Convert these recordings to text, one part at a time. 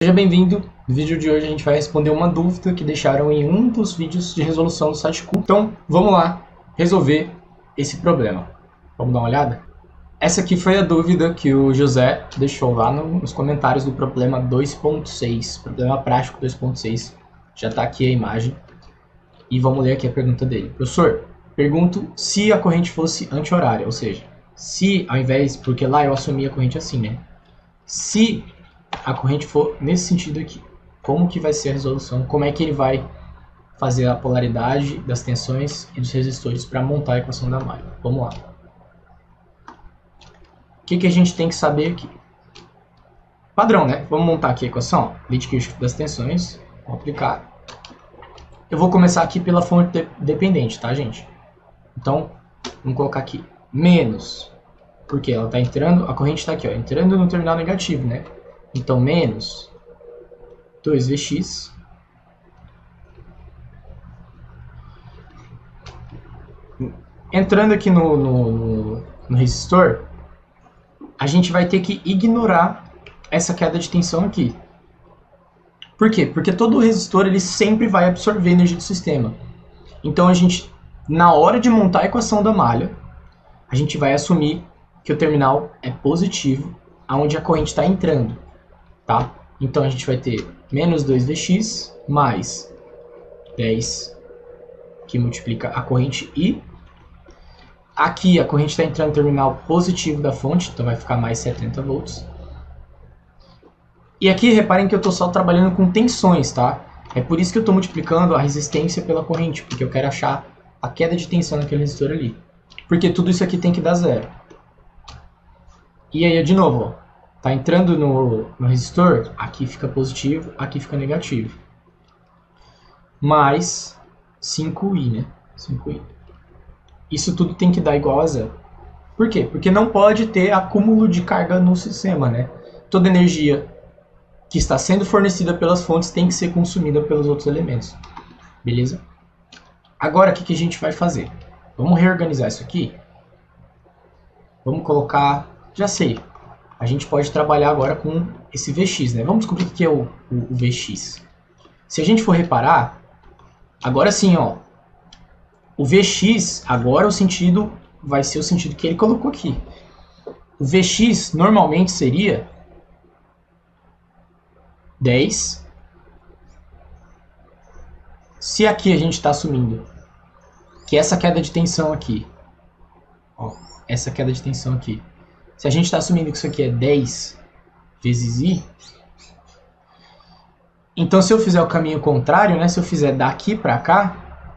Seja bem-vindo. No vídeo de hoje a gente vai responder uma dúvida que deixaram em um dos vídeos de resolução do site Cool. Então, vamos lá resolver esse problema. Vamos dar uma olhada? Essa aqui foi a dúvida que o José deixou lá nos comentários do problema 2.6, problema prático 2.6. Já está aqui a imagem. E vamos ler aqui a pergunta dele. Professor, pergunto se a corrente fosse anti-horária, ou seja, se ao invés, porque lá eu assumi a corrente assim, né? Se a corrente for nesse sentido aqui, como que vai ser a resolução? Como é que ele vai fazer a polaridade das tensões e dos resistores para montar a equação da malha? Vamos lá. O que a gente tem que saber aqui? Padrão, né? Vamos montar aqui a equação. Lei de Kirchhoff das tensões. Vamos aplicar. Eu vou começar aqui pela fonte dependente, tá, gente? Então, vamos colocar aqui menos, porque ela está entrando, a corrente está aqui, ó, entrando no terminal negativo, né? Então, menos 2Vx entrando aqui no resistor, a gente vai ter que ignorar essa queda de tensão aqui. Por quê? Porque todo resistor ele sempre vai absorver energia do sistema. Então, a gente, na hora de montar a equação da malha, a gente vai assumir que o terminal é positivo, aonde a corrente está entrando. Tá? Então a gente vai ter menos 2Vx mais 10, que multiplica a corrente I. Aqui a corrente está entrando no terminal positivo da fonte, então vai ficar mais 70 volts. E aqui reparem que eu estou só trabalhando com tensões, tá? É por isso que eu estou multiplicando a resistência pela corrente, porque eu quero achar a queda de tensão naquele resistor ali. Porque tudo isso aqui tem que dar zero. E aí, de novo, ó. Tá entrando no resistor, aqui fica positivo, aqui fica negativo. Mais 5i, né? 5i. Isso tudo tem que dar igual a zero. Por quê? Porque não pode ter acúmulo de carga no sistema, né? Toda energia que está sendo fornecida pelas fontes tem que ser consumida pelos outros elementos. Beleza? Agora, o que a gente vai fazer? Vamos reorganizar isso aqui. Vamos colocar... Já sei. A gente pode trabalhar agora com esse Vx, né? Vamos descobrir o que é o Vx. Se a gente for reparar, agora sim, ó, o Vx, agora o sentido vai ser o sentido que ele colocou aqui. O Vx normalmente seria 10. Se aqui a gente está assumindo que essa queda de tensão aqui, ó, essa queda de tensão aqui, se a gente está assumindo que isso aqui é 10 vezes I, então se eu fizer o caminho contrário, né, se eu fizer daqui para cá,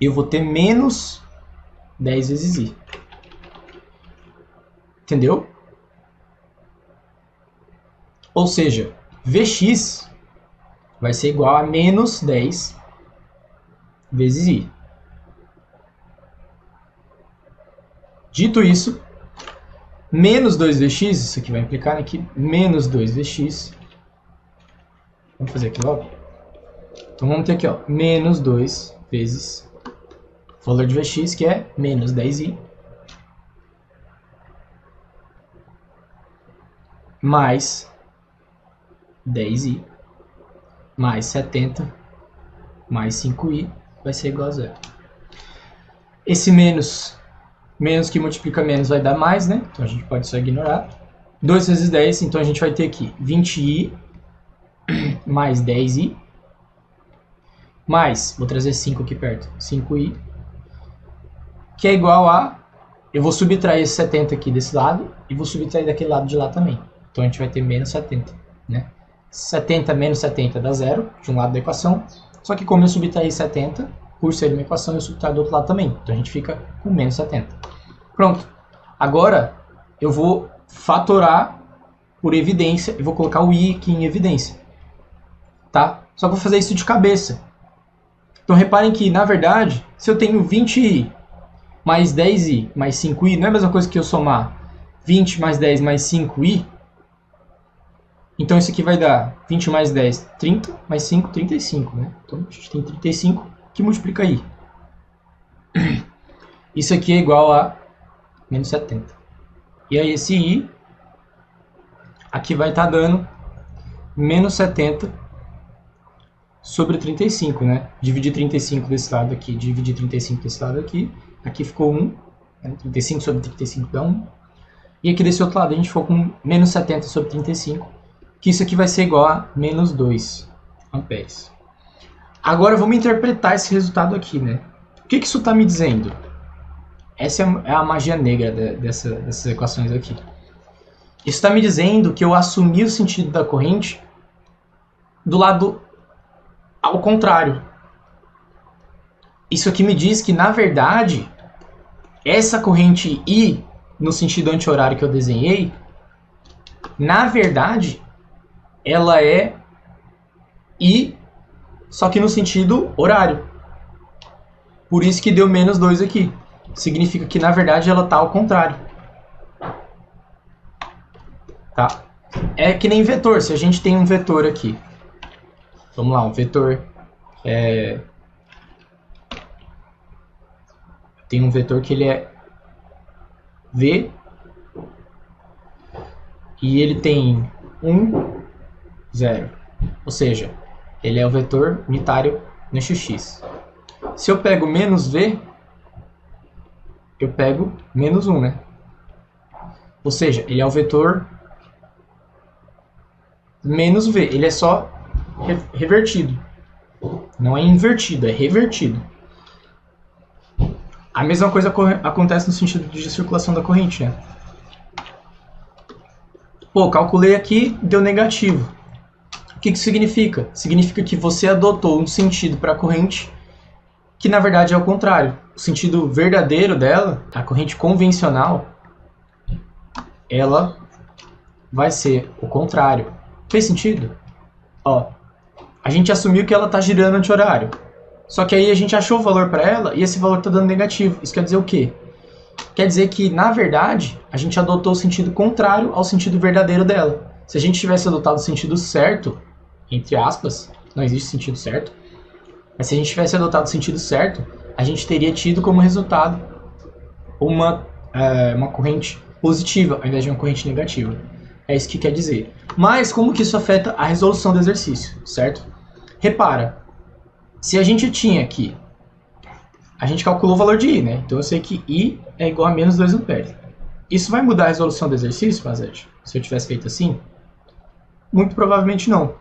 eu vou ter menos 10 vezes I. Entendeu? Ou seja, Vx vai ser igual a menos 10 vezes I. Dito isso, menos 2Vx, isso aqui vai implicar aqui, menos 2Vx. Vamos fazer aqui logo. Então vamos ter aqui, ó, menos 2 vezes o valor de Vx, que é menos 10i, mais 10i, mais 70, mais 5i, vai ser igual a zero. Esse menos que multiplica menos vai dar mais, né? Então a gente pode só ignorar. 2 vezes 10, então a gente vai ter aqui 20i mais 10i, mais, vou trazer 5 aqui perto, 5i, que é igual a, eu vou subtrair esse 70 aqui desse lado, e vou subtrair daquele lado de lá também. Então a gente vai ter menos 70, né? 70 menos 70 dá zero, de um lado da equação, só que como eu subtraí 70, por ser uma equação, eu subtraio do outro lado também. Então a gente fica com menos 70. Pronto. Agora eu vou fatorar por evidência e vou colocar o i aqui em evidência. Tá? Só que eu vou fazer isso de cabeça. Então reparem que, na verdade, se eu tenho 20i mais 10i mais 5i, não é a mesma coisa que eu somar 20 mais 10 mais 5i. Então isso aqui vai dar 20 mais 10, 30, mais 5, 35. Né? Então a gente tem 35 que multiplica i. Isso aqui é igual a menos 70. E aí esse i aqui vai estar dando menos 70 sobre 35, né? Dividir 35 desse lado aqui, dividir 35 desse lado aqui. Aqui ficou 1, né? 35 sobre 35 dá 1. E aqui desse outro lado a gente ficou com menos 70 sobre 35, que isso aqui vai ser igual a menos 2 amperes. Agora vamos interpretar esse resultado aqui, né? O que isso está me dizendo? Essa é a magia negra dessas equações aqui. Isso está me dizendo que eu assumi o sentido da corrente do lado ao contrário. Isso aqui me diz que, na verdade, essa corrente I, no sentido anti-horário que eu desenhei, na verdade, ela é I, só que no sentido horário. Por isso que deu menos 2 aqui. Significa que, na verdade, ela está ao contrário. Tá? É que nem vetor. Se a gente tem um vetor aqui. Vamos lá, um vetor. Tem um vetor que ele é V. E ele tem 1, 0. Ou seja, ele é o vetor unitário no x. Se eu pego menos V, eu pego menos 1, né? Ou seja, ele é o vetor menos V. Ele é só revertido. Não é invertido, é revertido. A mesma coisa acontece no sentido de circulação da corrente, né? Pô, calculei aqui, deu negativo. O que isso significa? Significa que você adotou um sentido para a corrente que, na verdade, é o contrário. O sentido verdadeiro dela, a corrente convencional, ela vai ser o contrário. Fez sentido? Ó, a gente assumiu que ela está girando anti-horário. Só que aí a gente achou o valor para ela e esse valor está dando negativo. Isso quer dizer o quê? Quer dizer que, na verdade, a gente adotou o sentido contrário ao sentido verdadeiro dela. Se a gente tivesse adotado o sentido certo, entre aspas, não existe sentido certo, mas se a gente tivesse adotado o sentido certo, a gente teria tido como resultado uma corrente positiva ao invés de uma corrente negativa. É isso que quer dizer. Mas como que isso afeta a resolução do exercício, certo? Repara, se a gente tinha aqui, a gente calculou o valor de I, né? Então eu sei que I é igual a menos 2 amperes. Isso vai mudar a resolução do exercício, Mazete? Se eu tivesse feito assim? Muito provavelmente não.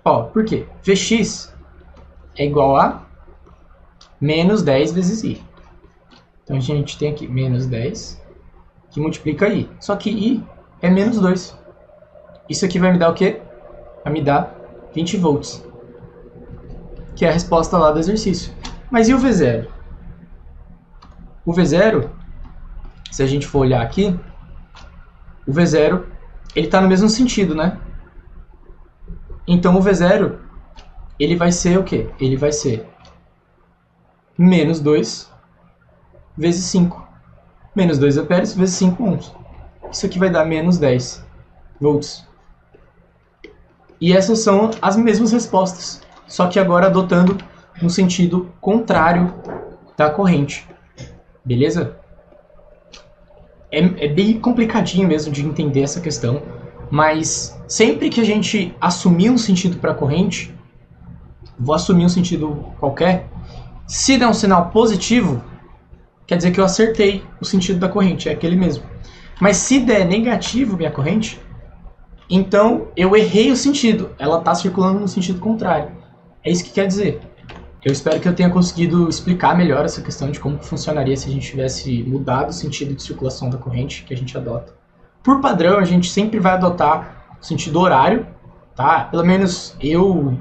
Ó, por quê? Vx é igual a menos 10 vezes I. Então a gente tem aqui menos 10 que multiplica I. Só que I é menos 2. Isso aqui vai me dar o quê? Vai me dar 20 volts. Que é a resposta lá do exercício. Mas e o V0? O V0, se a gente for olhar aqui, o V0, ele está no mesmo sentido, né? Então o V0, ele vai ser o quê? Ele vai ser menos 2 vezes 5. Menos 2 amperes vezes 5 ohms. Isso aqui vai dar menos 10 volts. E essas são as mesmas respostas, só que agora adotando no sentido contrário da corrente. Beleza? É bem complicadinho mesmo de entender essa questão, mas sempre que a gente assumir um sentido para a corrente, vou assumir um sentido qualquer, se der um sinal positivo, quer dizer que eu acertei o sentido da corrente, é aquele mesmo. Mas se der negativo minha corrente, então eu errei o sentido, ela está circulando no sentido contrário. É isso que quer dizer. Eu espero que eu tenha conseguido explicar melhor essa questão de como funcionaria se a gente tivesse mudado o sentido de circulação da corrente que a gente adota. Por padrão, a gente sempre vai adotar o sentido horário, tá? Pelo menos eu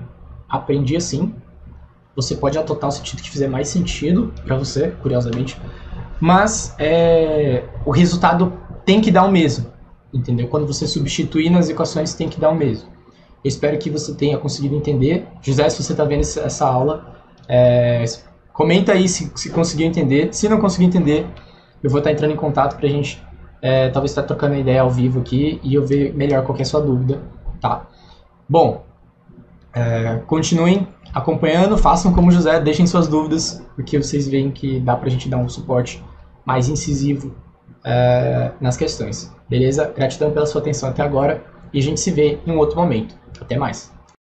aprendi assim. Você pode adotar o sentido que fizer mais sentido para você, curiosamente. Mas o resultado tem que dar o mesmo, entendeu? Quando você substituir nas equações, tem que dar o mesmo. Eu espero que você tenha conseguido entender. José, se você está vendo essa aula, comenta aí se conseguiu entender. Se não conseguiu entender, eu vou estar entrando em contato para a gente talvez estar trocando ideia ao vivo aqui e eu ver melhor qual que é a sua dúvida, tá? Bom, continuem acompanhando, façam como o José, deixem suas dúvidas, porque vocês veem que dá para a gente dar um suporte mais incisivo nas questões. Beleza? Gratidão pela sua atenção até agora e a gente se vê em um outro momento. Até mais!